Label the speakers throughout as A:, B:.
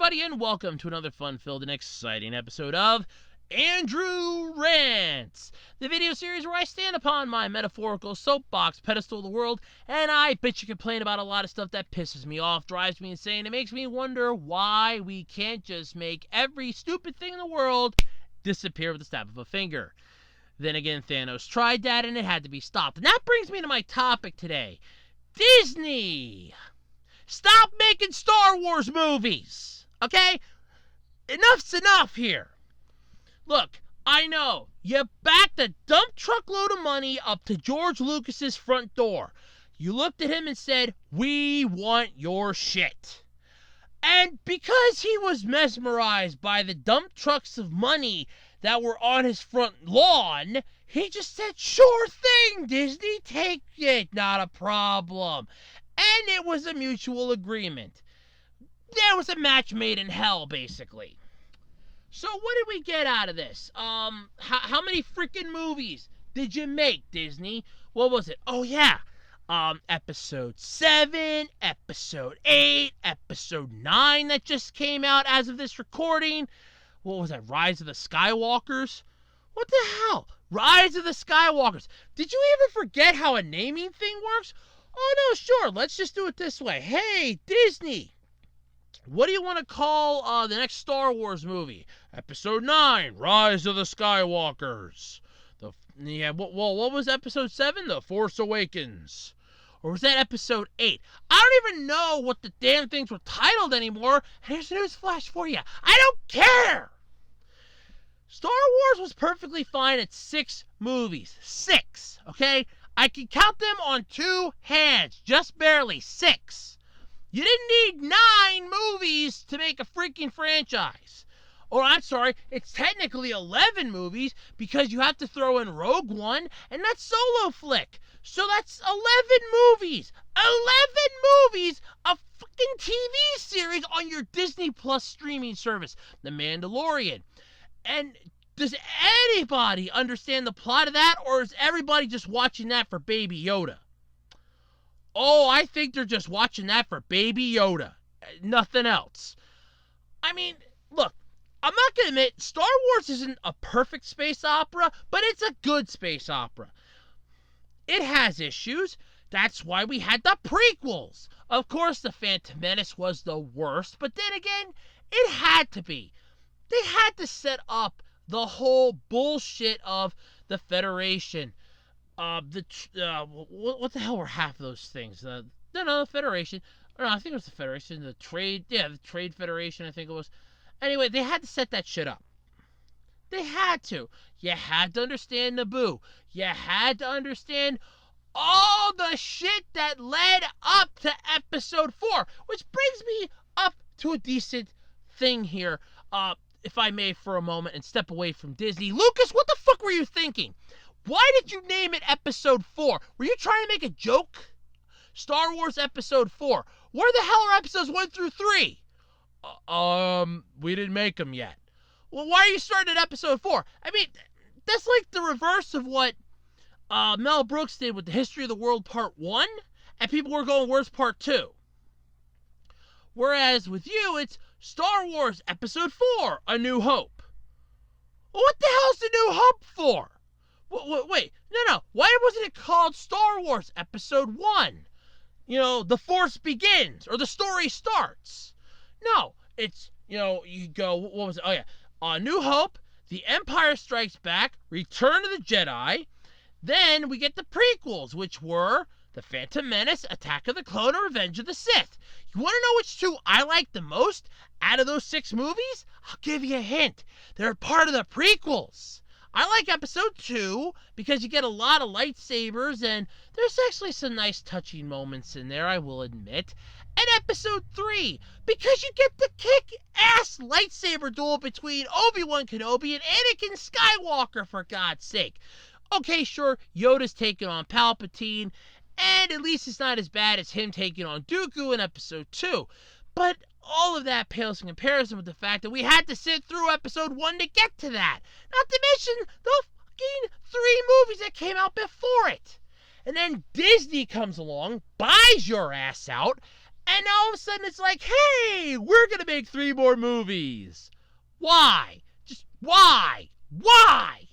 A: everybody, and welcome to another fun-filled and exciting episode of Andrew Rants, the video series where I stand upon my metaphorical soapbox pedestal of the world, and I bitch and complain about a lot of stuff that pisses me off, drives me insane, and makes me wonder why we can't just make every stupid thing in the world disappear with the snap of a finger. Then again, Thanos tried that, and it had to be stopped. And that brings me to my topic today. Disney! Stop making Star Wars movies, okay? Enough's enough here. Look, I know, you backed a dump truckload of money up to George Lucas's front door. You looked at him and said, "We want your shit." And because he was mesmerized by the dump trucks of money that were on his front lawn, he just said, "Sure thing, Disney, take it, not a problem." And it was a mutual agreement. There was a match made in hell, basically. So what did we get out of this? How many freaking movies did you make, Disney? What was it? Oh, yeah. Episode 7, Episode 8, Episode 9 that just came out as of this recording. What was that? Rise of the Skywalkers? What the hell? Rise of the Skywalkers. Did you ever forget how a naming thing works? Oh, no, sure. Let's just do it this way. Hey, Disney, what do you want to call the next Star Wars movie? Episode 9, Rise of the Skywalkers. What was Episode 7? The Force Awakens. Or was that Episode 8? I don't even know what the damn things were titled anymore. And here's a news flash for you. I don't care! Star Wars was perfectly fine at 6 movies. 6, okay? I can count them on 2 hands, just barely 6. You didn't need 9 movies to make a freaking franchise. Or I'm sorry, it's technically 11 movies because you have to throw in Rogue One and that Solo flick. So that's 11 movies. 11 movies, a fucking TV series on your Disney Plus streaming service, The Mandalorian. And does anybody understand the plot of that, or is everybody just watching that for Baby Yoda? Oh, I think they're just watching that for Baby Yoda. Nothing else. I mean, look, I'm not going to admit Star Wars isn't a perfect space opera, but it's a good space opera. It has issues. That's why we had the prequels. Of course, The Phantom Menace was the worst, but then again, it had to be. They had to set up the whole bullshit of the Federation. What the hell were half of those things? The Federation. No, I think it was the Federation. The Trade Federation, I think it was. Anyway, they had to set that shit up. They had to. You had to understand Naboo. You had to understand all the shit that led up to Episode 4. Which brings me up to a decent thing here. If I may, for a moment, and step away from Disney. Lucas, what the fuck were you thinking? Why did you name it Episode 4? Were you trying to make a joke? Star Wars Episode 4. Where the hell are Episodes 1 through 3? We didn't make them yet. Well, why are you starting at Episode 4? I mean, that's like the reverse of what Mel Brooks did with the History of the World Part 1, and people were going, where's Part 2? Whereas with you, it's Star Wars Episode 4, A New Hope. Well, what the hell's A New Hope for? Wait, no. Why wasn't it called Star Wars Episode 1? You know, The Force Begins, or The Story Starts. No, it's, you go, what was it? Oh, yeah. A New Hope, The Empire Strikes Back, Return of the Jedi. Then we get the prequels, which were The Phantom Menace, Attack of the Clone, and Revenge of the Sith. You want to know which 2 I like the most out of those 6 movies? I'll give you a hint. They're part of the prequels. I like Episode 2 because you get a lot of lightsabers, and there's actually some nice touching moments in there, I will admit. And Episode 3 because you get the kick-ass lightsaber duel between Obi-Wan Kenobi and Anakin Skywalker, for God's sake. Okay, sure, Yoda's taking on Palpatine, and at least it's not as bad as him taking on Dooku in Episode 2. But all of that pales in comparison with the fact that we had to sit through Episode 1 to get to that. Not to mention the fucking 3 movies that came out before it. And then Disney comes along, buys your ass out, And all of a sudden it's like, hey, we're going to make 3 more movies. Why? Just why? Why?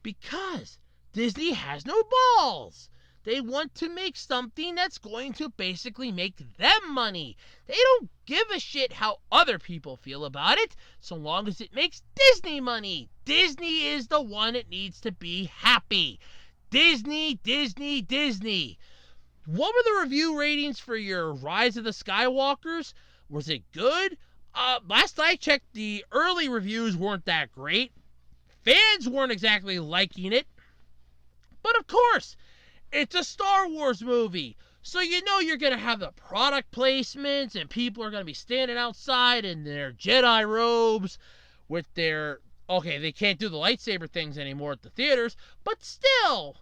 A: Because Disney has no balls. They want to make something that's going to basically make them money. They don't give a shit how other people feel about it, so long as it makes Disney money. Disney is the one that needs to be happy. Disney, Disney, Disney. What were the review ratings for your Rise of the Skywalkers? Was it good? Last I checked, the early reviews weren't that great. Fans weren't exactly liking it. But of course, it's a Star Wars movie. So you know you're going to have the product placements and people are going to be standing outside in their Jedi robes with their... Okay, they can't do the lightsaber things anymore at the theaters, but still,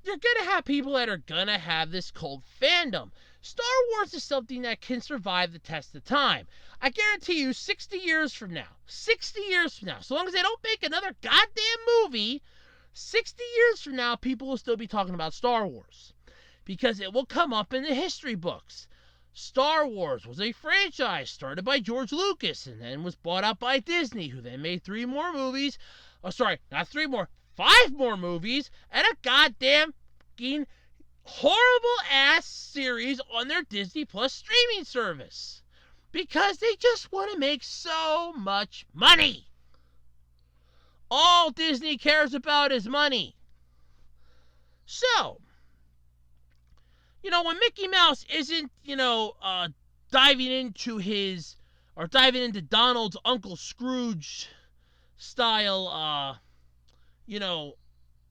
A: you're going to have people that are going to have this cult fandom. Star Wars is something that can survive the test of time. I guarantee you 60 years from now, so long as they don't make another goddamn movie, 60 years from now, people will still be talking about Star Wars. Because it will come up in the history books. Star Wars was a franchise started by George Lucas and then was bought out by Disney, who then made 3 more movies. Oh, sorry, not 3 more, 5 more movies and a goddamn fucking horrible-ass series on their Disney Plus streaming service. Because they just want to make so much money. All Disney cares about is money. So, when Mickey Mouse isn't, diving into Donald's Uncle Scrooge style,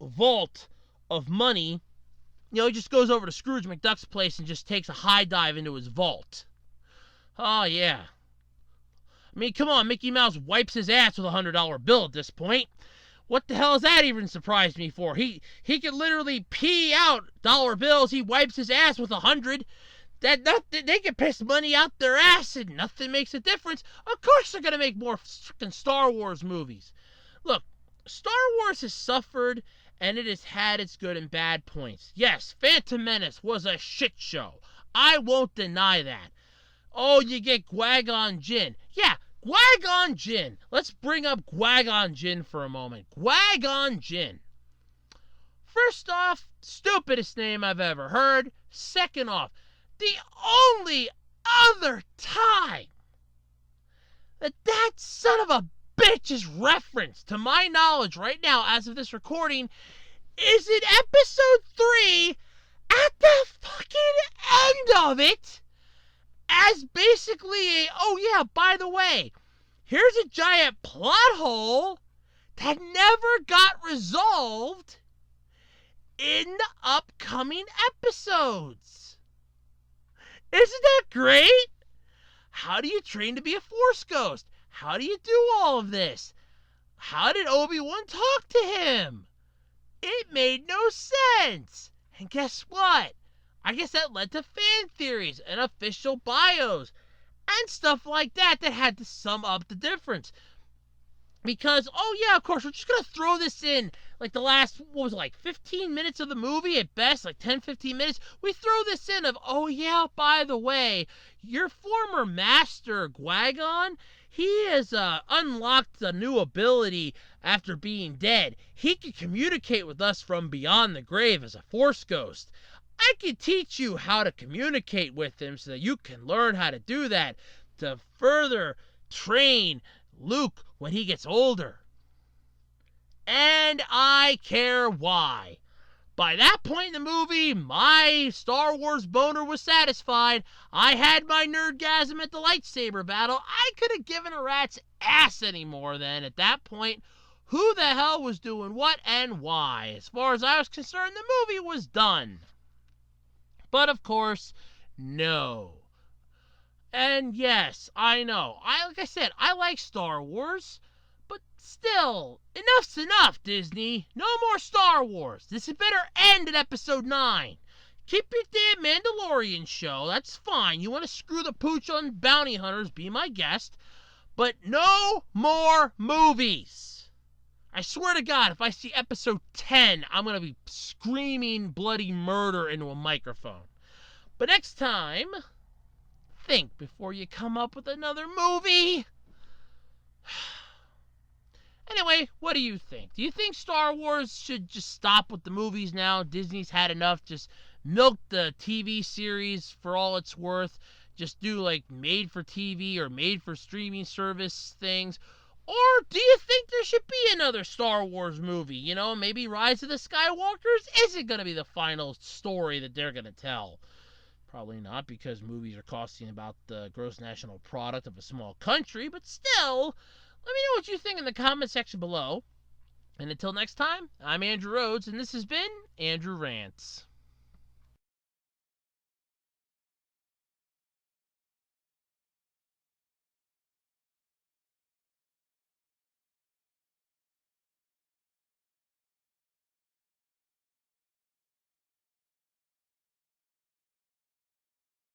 A: vault of money, he just goes over to Scrooge McDuck's place and just takes a high dive into his vault. Oh, yeah. I mean, come on, Mickey Mouse wipes his ass with a $100 bill at this point. What the hell is that even surprised me for? He could literally pee out dollar bills. He wipes his ass with 100. They can piss money out their ass and nothing makes a difference. Of course they're going to make more freaking Star Wars movies. Look, Star Wars has suffered and it has had its good and bad points. Yes, Phantom Menace was a shit show. I won't deny that. Oh, you get Qui-Gon Jinn. Yeah, Qui-Gon Jinn. Let's bring up Qui-Gon Jinn for a moment. Qui-Gon Jinn. First off, stupidest name I've ever heard. Second off, the only other time that son of a bitch is referenced, to my knowledge right now as of this recording, is in episode 3 at the fucking end of it. As basically oh yeah, by the way, here's a giant plot hole that never got resolved in the upcoming episodes. Isn't that great? How do you train to be a Force ghost? How do you do all of this? How did Obi-Wan talk to him? It made no sense. And guess what? I guess that led to fan theories and official bios and stuff like that had to sum up the difference. Because, oh yeah, of course, we're just going to throw this in like the last, 15 minutes of the movie at best, like 10, 15 minutes. We throw this in of, oh yeah, by the way, your former master, Qui-Gon, he has unlocked a new ability after being dead. He can communicate with us from beyond the grave as a Force ghost. I can teach you how to communicate with him so that you can learn how to do that to further train Luke when he gets older. And I care why. By that point in the movie, my Star Wars boner was satisfied. I had my nerdgasm at the lightsaber battle. I could have given a rat's ass anymore then. At that point, who the hell was doing what and why? As far as I was concerned, the movie was done. But of course, no. And yes, I know. Like I said, I like Star Wars. But still, enough's enough, Disney. No more Star Wars. This had better end at episode 9. Keep your damn Mandalorian show. That's fine. You want to screw the pooch on bounty hunters, be my guest. But no more movies. I swear to God, if I see episode 10, I'm going to be screaming bloody murder into a microphone. But next time, think before you come up with another movie. Anyway, what do you think? Do you think Star Wars should just stop with the movies now? Disney's had enough. Just milk the TV series for all it's worth. Just do like made for TV or made for streaming service things. Or do you think there should be another Star Wars movie? You know, maybe Rise of the Skywalkers isn't going to be the final story that they're going to tell. Probably not, because movies are costing about the gross national product of a small country, but still, let me know what you think in the comment section below. And until next time, I'm Andrew Rhodes, and this has been Andrew Rants.